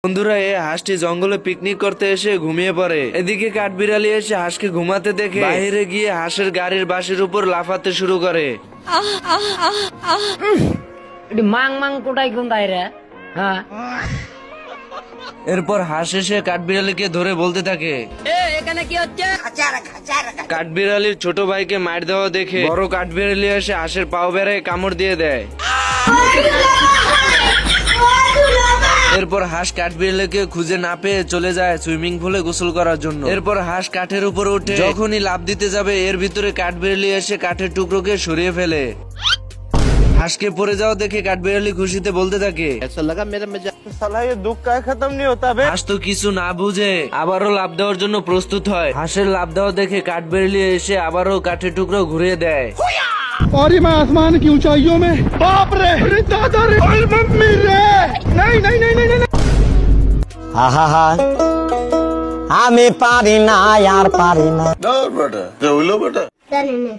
বন্ধুরা, এই হাঁসটি জঙ্গলে পিকনিক করতে এসে ঘুমিয়ে পড়ে। এদিকে কাঠবিড়ালি এসে হাঁসকে ঘুমাতে দেখে বাইরে গিয়ে হাঁসের গাড়ির বাঁশের উপর লাফাতে শুরু করে। মাং মাং কোটাই কোনটাই রে? হ্যাঁ, এরপর হাঁস এসে কাঠবিড়ালিকে ধরে বলতে থাকে। এখানে কি হচ্ছে? কাঠবিড়ালির ছোট ভাইকে মার দেওয়া দেখে বড় কাঠবিড়ালি এসে হাঁসের পাও বেড়ায় কামড় দিয়ে দেয়। এরপর হাঁস কাঠবিড়ালিকে খুঁজে না পেয়ে চলে যায় সুইমিং পুলে গোসল করার জন্য। এরপর হাঁস কাঠের উপর উঠে যখনই লাফ দিতে যাবে এর ভিতরে কাঠবিড়ালি এসে কাঠের টুকরোকে সরিয়ে ফেলে। হাঁসকে পড়ে যাওয়া দেখে কাঠবিড়ালি খুশিতে বলতে থাকে। হাঁস তো কিছু না বুঝে আবারও লাফ দেওয়ার জন্য প্রস্তুত হয়। হাঁসের লাফ দেওয়া দেখে কাঠবিড়ালি এসে আবারও কাঠের টুকরো ঘুরিয়ে দেয়। और मैं आसमान की ऊंचाइयों में बाप रे अरे दादा रे और मम्मी रे नहीं नहीं नहीं नहीं नहीं আহা আমি পারি না আর পারি না বেটা হইলো বেটা জানি না।